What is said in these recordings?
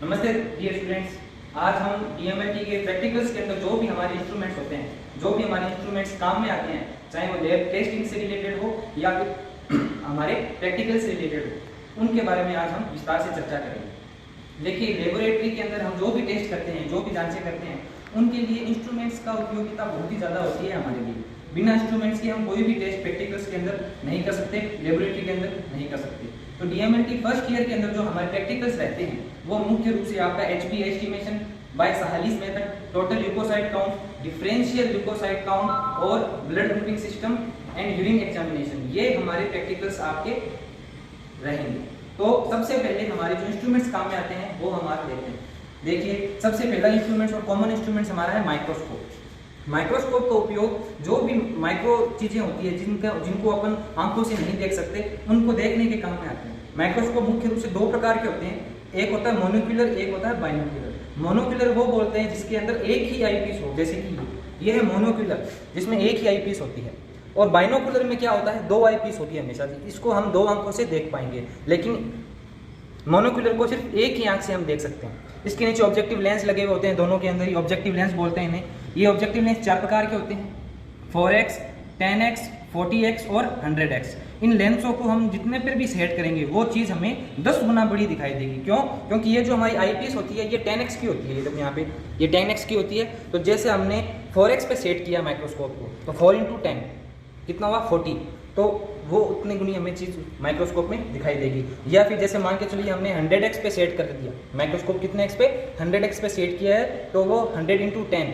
नमस्ते dear students, आज हम डीएमएलटी के प्रैक्टिकल्स के अंदर जो भी हमारे इंस्ट्रूमेंट्स होते हैं, जो भी हमारे इंस्ट्रूमेंट्स काम में आते हैं, चाहे वो लैब टेस्टिंग से रिलेटेड हो या फिर हमारे प्रैक्टिकल से रिलेटेड हो, उनके बारे में आज हम विस्तार से चर्चा करेंगे। देखिए, लेबोरेटरी के अंदर हम जो भी टेस्ट करते हैं, जो भी जांचें करते हैं, उनके लिए इंस्ट्रूमेंट्स का उपयोगिता बहुत ही ज़्यादा होती है हमारे लिए। बिना इंस्ट्रूमेंट्स के हम कोई भी टेस्ट प्रैक्टिकल्स के अंदर नहीं कर सकते, लेबोरेटरी के अंदर नहीं कर सकते। तो डीएमएलटी फर्स्ट ईयर के अंदर जो हमारे प्रैक्टिकल्स रहते हैं वो मुख्य रूप से आपका HP estimation by Sahli's method, total leucocyte count, differential leucocyte count और blood grouping system and urine examination, ये हमारे प्रैक्टिकल्स आपके रहेंगे। तो सबसे पहले हमारे जो इंस्ट्रूमेंट्स काम में आते हैं वो हम आज देखते हैं। देखिए, सबसे पहला इंस्ट्रूमेंट्स और कॉमन इंस्ट्रूमेंट्स हमारा है माइक्रोस्कोप। माइक्रोस्कोप का उपयोग जो भी माइक्रो चीजें होती है जिनको अपन आंखों से नहीं देख सकते, उनको देखने के काम में आते हैं। माइक्रोस्कोप मुख्य रूप से दो प्रकार के होते हैं, एक होता है मोनोक्यूलर, एक होता है बाइनोक्यूलर। मोनोक्यूलर वो बोलते हैं जिसके अंदर एक ही आईपीस हो, जैसे कि ये है मोनोक्यूलर जिसमें एक ही आईपीस होती है। और बाइनोक्यूलर में क्या होता है, दो आईपीस होती है हमेशा, इसको हम दो आंखों से देख पाएंगे, लेकिन मोनोक्यूलर को सिर्फ एक ही आंख से हम देख सकते हैं। इसके नीचे ऑब्जेक्टिव लेंस लगे हुए होते हैं, दोनों के अंदर ही ऑब्जेक्टिव लेंस बोलते हैं इन्हें। ये ऑब्जेक्टिव लेंस चार प्रकार के होते हैं, 4x, 10x, 40x और 100x। इन लेंसों को हम जितने पर भी सेट करेंगे वो चीज़ हमें 10 गुना बड़ी दिखाई देगी। क्यों? क्योंकि ये जो हमारी आईपीस होती है ये 10x की होती है। जब यहाँ पे ये 10x की होती है, तो जैसे हमने 4x पे सेट किया माइक्रोस्कोप को, तो 4 × 10 कितना हुआ, 40, तो वो उतने गुनी हमें चीज़ माइक्रोस्कोप में दिखाई देगी। या फिर जैसे मान के चलिए हमने 100x पे सेट कर दिया, माइक्रोस्कोप कितने x पे, 100x पे सेट किया है, तो वो 100 × 10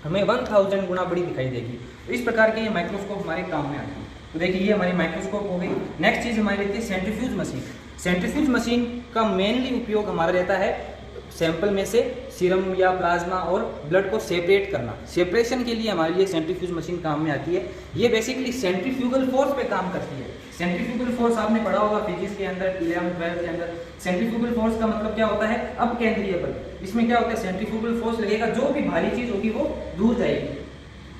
हमें 1000 गुना बड़ी दिखाई देगी। तो इस प्रकार के ये माइक्रोस्कोप हमारे काम में आते हैं। तो देखिए, ये हमारी माइक्रोस्कोप हो गई। नेक्स्ट चीज़ हमारी रहती है सेंट्रीफ्यूज मशीन। सेंट्रीफ्यूज मशीन का मेनली उपयोग हमारा रहता है सैंपल में से सीरम या प्लाज्मा और ब्लड को सेपरेट करना। सेपरेशन के लिए हमारे लिए सेंट्रीफ्यूज मशीन काम में आती है। ये बेसिकली सेंट्रीफ्यूगल फोर्स पे काम करती है। सेंट्रीफ्यूगल फोर्स आपने पढ़ा होगा फिजिक्स के अंदर 11th 12th के अंदर। सेंट्रीफ्यूगल फोर्स का मतलब क्या होता है, अपकेंद्रीय बल। इसमें क्या होता है, सेंट्रीफ्यूगल फोर्स लगेगा, जो भी भारी चीज होगी वो दूर जाएगी।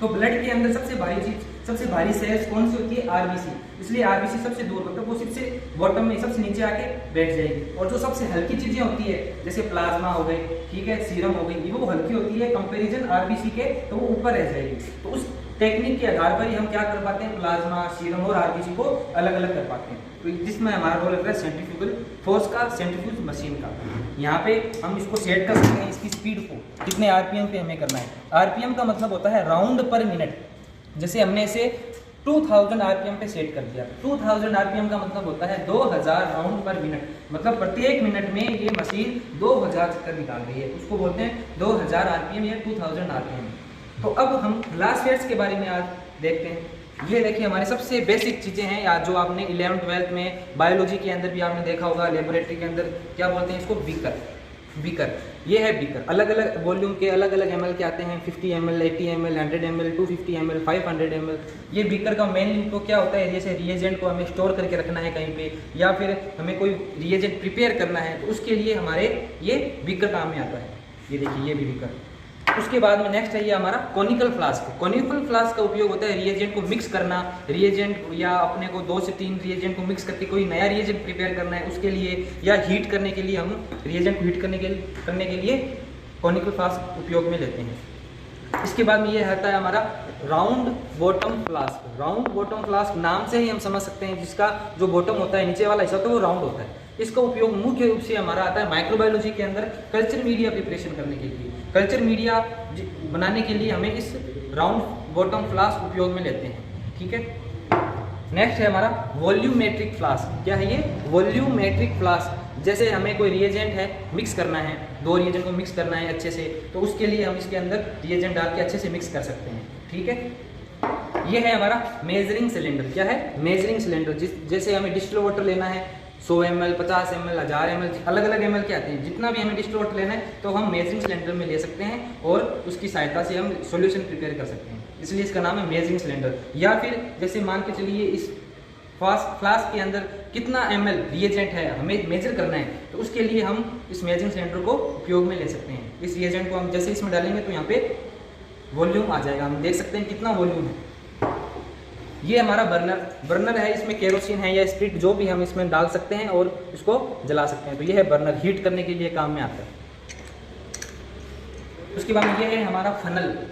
तो ब्लड के अंदर सबसे भारी चीज, सबसे भारी सेल्स कौन सी होती है, आरबीसी। इसलिए आरबीसी सबसे दूर, मतलब वो सबसे बॉटम में, सबसे नीचे आके बैठ जाएगी। और जो सबसे हल्की चीजें होती है, जैसे प्लाज्मा हो गई, ठीक है, सीरम हो गई, वो हल्की होती है कंपैरिजन आरबीसी के, तो वो ऊपर रह जाएगी। तो उस टेक्निक के आधार पर ही हम क्या कर पाते हैं, प्लाज्मा, सीरम और आरबीसी को अलग अलग कर पाते हैं। तो जिसमें हमारा रोल रहता है सेंट्रीफ्यूगल फोर्स का, सेंट्रीफ्यूज मशीन का। यहाँ पे हम इसको सेट कर सकते हैं, इसकी स्पीड को कितने आरपीएम पे हमें करना है। आरपीएम का मतलब होता है राउंड पर मिनट। जैसे हमने इसे 2000 आरपीएम पे सेट कर दिया, 2000 आरपीएम का मतलब होता है 2000 राउंड पर मिनट, मतलब प्रत्येक मिनट में ये मशीन 2000 चक्कर निकाल रही है, उसको बोलते हैं 2000 आरपीएम या 2000 आरपीएम। तो अब हम ग्लास फेयर्स के बारे में आज देखते हैं। ये देखिए, हमारे सबसे बेसिक चीज़ें हैं, या जो आपने 11th 12th में बायोलॉजी के अंदर भी आपने देखा होगा, लेबोरेटरी के अंदर क्या बोलते हैं इसको, बीकर। बीकर, ये है बीकर। अलग अलग वॉल्यूम के अलग अलग ml के आते हैं, 50 ml, 80 ml, 100 ml, 250 ml, 500 ml। ये बीकर का मेन तो क्या होता है, जैसे रिएजेंट को हमें स्टोर करके रखना है कहीं पे, या फिर हमें कोई रिएजेंट प्रिपेयर करना है, तो उसके लिए हमारे ये बीकर काम में आता है। ये देखिए, ये भी बीकर। उसके बाद में नेक्स्ट है ये हमारा कॉनिकल फ्लास्क। कॉनिकल फ्लास्क का उपयोग होता है रिएजेंट को मिक्स करना, रिएजेंट या अपने को 2 से 3 रिएजेंट को मिक्स करके कोई नया रिएजेंट प्रिपेयर करना है उसके लिए, या हीट करने के लिए, हम रिएजेंट को हीट करने के लिए कॉनिकल फ्लास्क उपयोग में लेते हैं। इसके बाद में ये आता है हमारा round bottom flask. Round bottom flask नाम से ही हम समझ सकते हैं, जिसका जो बॉटम होता है, नीचे वाला हिस्सा, तो वो राउंड होता है। इसका उपयोग मुख्य रूप से हमारा आता है माइक्रोबायोलॉजी के अंदर कल्चर मीडिया प्रिपरेशन करने के लिए। कल्चर मीडिया बनाने के लिए हमें इस राउंड बॉटम फ्लास्क उपयोग में लेते हैं, ठीक है। नेक्स्ट है हमारा वॉल्यूमेट्रिक फ्लास्क। क्या है ये? Volumetric flask. जैसे हमें कोई रिएजेंट है, मिक्स करना है, 2 रिएजेंट को मिक्स करना है अच्छे से, तो उसके लिए हम इसके अंदर रिएजेंट डाल के अच्छे से मिक्स कर सकते हैं, ठीक है। ये है हमारा मेजरिंग सिलेंडर। क्या है? Measuring cylinder. जैसे हमें डिस्टिल वाटर लेना है, 100 ml, 50 ml, 1000 ml, अलग अलग ml के आते हैं। जितना भी हमें डिस्टिल्ड वाटर लेना है तो हम मेजरिंग सिलेंडर में ले सकते हैं और उसकी सहायता से हम सॉल्यूशन प्रिपेयर कर सकते हैं, इसलिए इसका नाम है मेजरिंग सिलेंडर। या फिर जैसे मान के चलिए इस फ्लास्क के अंदर कितना ml रिएजेंट है हमें मेजर करना है, तो उसके लिए हम इस मेजरिंग सिलेंडर को उपयोग में ले सकते हैं। इस रिएजेंट को हम जैसे इसमें डालेंगे तो यहाँ पे वॉल्यूम आ जाएगा, हम देख सकते हैं कितना वॉल्यूम है। ये हमारा बर्नर है, इसमें केरोसिन है या स्प्रिट जो भी हम इसमें डाल सकते हैं और इसको जला सकते हैं। तो ये है बर्नर, हीट करने के लिए काम में आता है। उसके बाद में ये है हमारा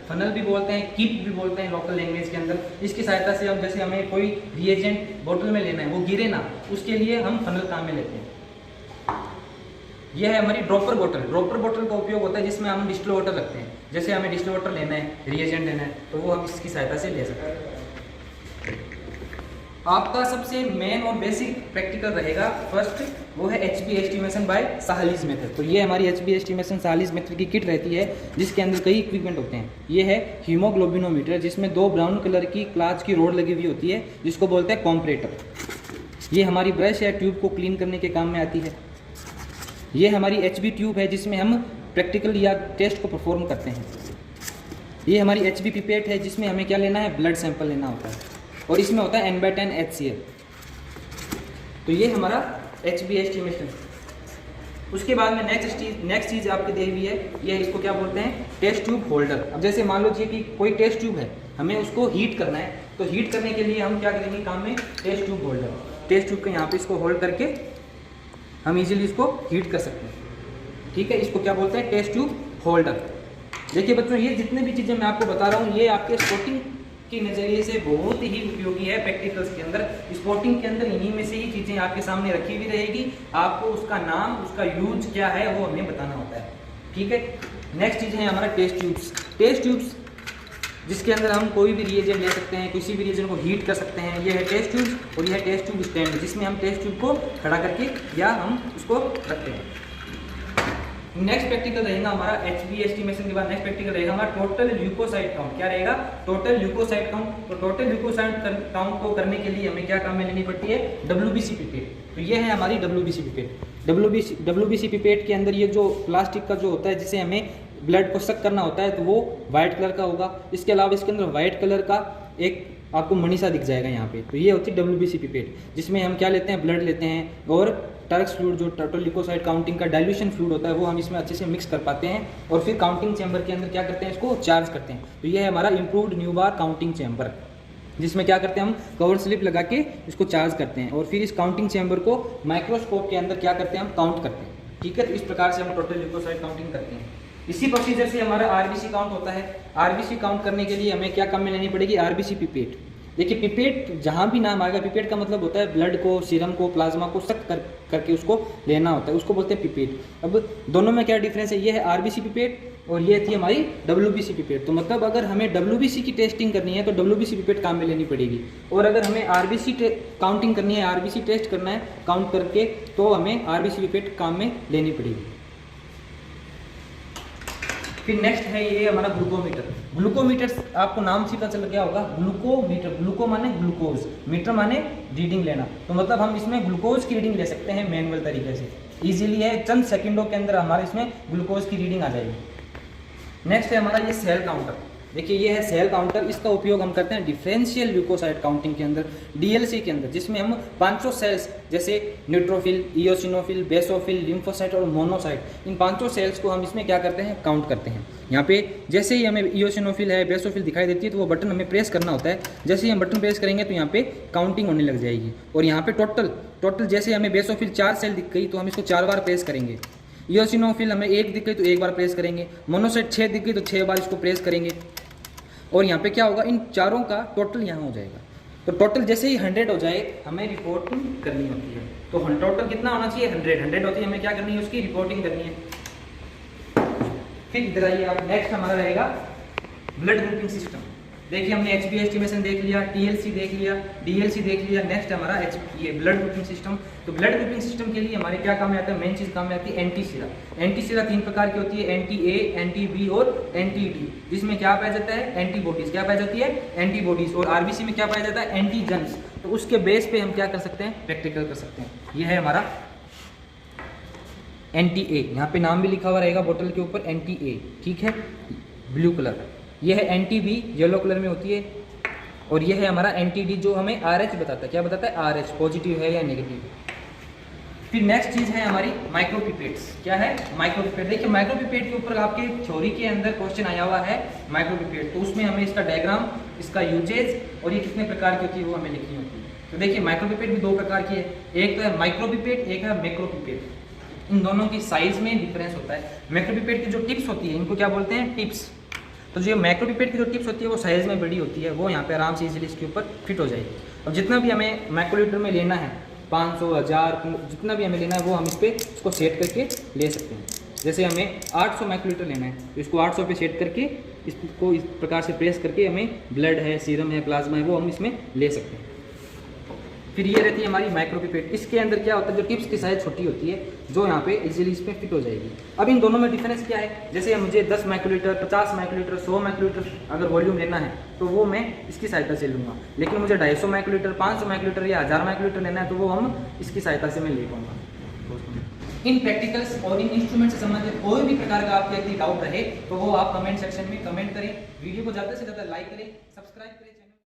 फनल भी बोलते हैं, कीप भी बोलते हैं लोकल लैंग्वेज के अंदर। इसकी सहायता से हम जैसे हमें कोई रिएजेंट बोतल में लेना है वो गिरे ना, उसके लिए हम फनल काम में लेते हैं। यह है हमारी ड्रॉपर बोतल का उपयोग होता है जिसमें हम डिस्टिल वाटर रखते हैं। जैसे हमें डिस्टिल वाटर लेना है, रिएजेंट लेना है, तो वो हम इसकी सहायता से ले सकते हैं। आपका सबसे मेन और बेसिक प्रैक्टिकल रहेगा फर्स्ट, वो है HB estimation by Sahli's method. तो ये हमारी HB एस्टिमेशन साहलीज मेथड की किट रहती है जिसके अंदर कई इक्विपमेंट होते हैं। ये है हीमोग्लोबिनोमीटर जिसमें 2 ब्राउन कलर की क्लाच की रोड लगी हुई होती है जिसको बोलते हैं कॉम्परेटर। ये हमारी ब्रश या ट्यूब को क्लीन करने के काम में आती है। ये हमारी HB ट्यूब है जिसमें हम प्रैक्टिकल या टेस्ट को परफॉर्म करते हैं। ये हमारी HB पिपेट है जिसमें हमें क्या लेना है, ब्लड सैंपल लेना होता है और इसमें होता है N/10 HCl। तो ये हमारा HB एस्टिमेशन। उसके बाद में नेक्स्ट चीज़ आपकी दी हुई है, ये इसको क्या बोलते हैं, टेस्ट ट्यूब होल्डर। अब जैसे मान लो कि कोई टेस्ट ट्यूब है, हमें उसको हीट करना है, तो हीट करने के लिए हम क्या करेंगे काम में, test tube holder. Test tube के यहाँ पे इसको होल्ड करके हम इजीली इसको हीट कर सकते हैं। ठीक है, इसको क्या बोलते हैं, टेस्ट ट्यूब होल्डर। देखिए बच्चों, ये जितने भी चीज़ें मैं आपको बता रहा हूँ ये आपके स्पोर्टिंग के नज़रिए से बहुत ही उपयोगी है। प्रैक्टिकल्स के अंदर, स्पोर्टिंग के अंदर इन्हीं में से ही चीज़ें आपके सामने रखी हुई रहेगी। आपको उसका नाम, उसका यूज क्या है वो हमें बताना होता है। ठीक है, नेक्स्ट चीज़ है हमारा टेस्ट ट्यूब्स जिसके अंदर हम कोई भी रिएजेंट ले सकते हैं, किसी भी रिएजेंट को हीट कर सकते हैं। ये है टेस्ट ट्यूब और यह है टेस्ट ट्यूब स्टैंड जिसमें हम टेस्ट ट्यूब को खड़ा करके या हम उसको रखते हैं। नेक्स्ट प्रैक्टिकल रहेगा हमारा HB एस्टिमेशन के बाद नेक्स्ट प्रैक्टिकल रहेगा हमारा टोटल ल्यूकोसाइट काउंट। क्या रहेगा, टोटल ल्यूकोसाइट काउंट। तो टोटल ल्यूकोसाइट काउंट को करने के लिए हमें क्या काम में लेनी पड़ती है, WBC पिपेट। तो ये है हमारी WBC पिपेट। WBC पिपेट के अंदर ये जो प्लास्टिक का जो होता है जिसे हमें ब्लड को सक करना होता है तो वो वाइट कलर का होगा। इसके अलावा इसके अंदर वाइट कलर का एक आपको मनीषा दिख जाएगा यहाँ पे। तो ये होती है WBC पिपेट जिसमें हम क्या लेते हैं, ब्लड लेते हैं और टर्क्स फ्लूइड जो टोटल ल्यूकोसाइट काउंटिंग का डाइल्यूशन फ्लूइड होता है वो हम इसमें अच्छे से मिक्स कर पाते हैं और फिर काउंटिंग चैम्बर के अंदर क्या करते हैं, इसको चार्ज करते हैं। तो ये है हमारा इम्प्रूव्ड न्यूबार काउंटिंग चैम्बर जिसमें क्या करते हैं, हम कवर स्लिप लगा के इसको चार्ज करते हैं और फिर इस काउंटिंग चैम्बर को माइक्रोस्कोप के अंदर क्या करते हैं, हम काउंट करते हैं। ठीक है, तो इस प्रकार से हम टोटल ल्यूकोसाइट काउंटिंग करते हैं। इसी प्रोसीजर से हमारा RBC काउंट होता है। RBC काउंट करने के लिए हमें क्या काम में लेनी पड़ेगी, RBC पिपेट। देखिए पिपेट जहाँ भी नाम आएगा, पिपेट का मतलब होता है ब्लड को, सीरम को, प्लाज्मा को सक करके उसको लेना होता है, उसको बोलते हैं पिपेट। अब दोनों में क्या डिफरेंस है, ये है RBC पिपेट और ये थी हमारी WBC पिपेट। तो मतलब अगर हमें WBC की टेस्टिंग करनी है तो WBC पिपेट काम में लेनी पड़ेगी और अगर हमें RBC काउंटिंग करनी है, RBC टेस्ट करना है काउंट करके, तो हमें RBC पिपेट काम में लेनी पड़ेगी। फिर नेक्स्ट है ये हमारा ग्लूकोमीटर आपको नाम से पता चल गया होगा, ग्लूकोमीटर। ग्लूको माने ग्लूकोज, मीटर माने रीडिंग लेना। तो मतलब हम इसमें ग्लूकोज की रीडिंग ले सकते हैं मैनुअल तरीके से, इजीली है। चंद सेकंडों के अंदर हमारे इसमें ग्लूकोज की रीडिंग आ जाएगी। नेक्स्ट है हमारा ये सेल काउंटर। देखिए ये है सेल काउंटर, इसका उपयोग हम करते हैं डिफरेंशियल ल्यूकोसाइट काउंटिंग के अंदर, DLC के अंदर, जिसमें हम 500 सेल्स जैसे न्यूट्रोफिल, इयोसिनोफिल, बेसोफिल, लिम्फोसाइट और मोनोसाइट, इन 500 सेल्स को हम इसमें क्या करते हैं, काउंट करते हैं। यहाँ पे जैसे ही हमें इयोसिनोफिल है, बेसोफिल दिखाई देती है तो वो बटन हमें प्रेस करना होता है। जैसे ही हम बटन प्रेस करेंगे तो यहाँ पे काउंटिंग होने लग जाएगी और यहाँ पे टोटल जैसे हमें बेसोफिल 4 सेल दिख गई तो हम इसको 4 बार प्रेस करेंगे। इयोसिनोफिल हमें 1 दिख गई तो 1 बार प्रेस करेंगे। मोनोसाइट 6 दिख गई तो 6 बार इसको प्रेस करेंगे और यहाँ पे क्या होगा, इन चारों का टोटल यहाँ हो जाएगा। तो टोटल जैसे ही 100 हो जाए हमें रिपोर्टिंग करनी होती है। तो टोटल कितना होना चाहिए, 100 होती है, हमें क्या करनी है, उसकी रिपोर्टिंग करनी है। फिर इधर आइए आप, नेक्स्ट हमारा रहेगा ब्लड ग्रुपिंग सिस्टम। देखिए हमने HB एस्टिमेशन देख लिया, TLC देख लिया, DLC देख लिया। नेक्स्ट हमारा ये ब्लड ग्रुपिंग सिस्टम। तो ब्लड ग्रुपिंग सिस्टम के लिए हमारे क्या काम में आता है, मेन चीज काम में आती है एंटी सीरा। एंटी सीरा 3 प्रकार की होती है, एंटी ए, एंटी बी और एंटी डी। जिसमें क्या पाया जाता है, एंटीबॉडीज। क्या पाया जाती है, एंटीबॉडीज। और RBC में क्या पाया जाता है, एंटीजन्स। तो उसके बेस पे हम क्या कर सकते हैं, प्रैक्टिकल कर सकते हैं। ये है हमारा एंटी ए, यहाँ पे नाम भी लिखा हुआ रहेगा बोतल के ऊपर, एंटी ए, ठीक है, ब्लू कलर। ये है एंटी बी, येलो कलर में होती है। और ये है हमारा एंटी डी जो हमें RH बताता है। क्या बताता है, RH पॉजिटिव है या नेगेटिव। फिर नेक्स्ट चीज है हमारी माइक्रोपिपेट्स। क्या है, माइक्रोपिपेट। देखिए माइक्रोपिपेट के ऊपर आपके थ्योरी के अंदर क्वेश्चन आया हुआ है माइक्रोपिपेट। तो उसमें हमें इसका डायग्राम, इसका यूजेज और ये कितने प्रकार की होती है वो हमें लिखनी होती है। तो देखिए माइक्रोपिपेट भी 2 प्रकार की है, एक तो है माइक्रोपिपेट, एक है मैक्रोपिपेट। इन दोनों की साइज में डिफरेंस होता है। मैक्रोपिपेट की जो टिप्स होती है इनको क्या बोलते हैं, टिप्स। तो जो मैक्रोपिपेट की जो टिप्स होती है वो साइज में बड़ी होती है, वो यहाँ पे आराम से इजीली इसके ऊपर फिट हो जाएगी। अब जितना भी हमें माइक्रोलीटर में लेना है, 500, 1000, जितना भी हमें लेना है वो हम इस पर इसको सेट करके ले सकते हैं। जैसे हमें 800 माइक्रोलीटर लेना है तो इसको 800 पे सेट करके इसको इस प्रकार से प्रेस करके हमें ब्लड है, सीरम है, प्लाज्मा है, वो हम इसमें ले सकते हैं। फिर ये रहती है हमारी माइक्रोपिपेट। इसके अंदर क्या होता है, जो टिप्स की साइज छोटी होती है, जो यहाँ पे इजीली इसमें फिट हो जाएगी। अब इन दोनों में डिफरेंस क्या है, जैसे मुझे 10 माइक्रोलीटर, 50 माइक्रोलीटर, 100 माइक्रोलीटर अगर वॉल्यूम लेना है तो वो मैं इसकी सहायता से लूँगा। लेकिन मुझे 250 माइक्रोलीटर, 500 माइक्रोलीटर या 1000 माइक्रोलीटर लेना है तो वो हम इसकी सहायता से मैं ले पाऊँगा। इन प्रैक्टिकल्स और इन इंस्ट्रूमेंट से संबंधित कोई भी प्रकार का आपके यदि डाउट रहे तो वो आप कमेंट सेक्शन में कमेंट करें। वीडियो को ज़्यादा से ज़्यादा लाइक करें, सब्सक्राइब करें।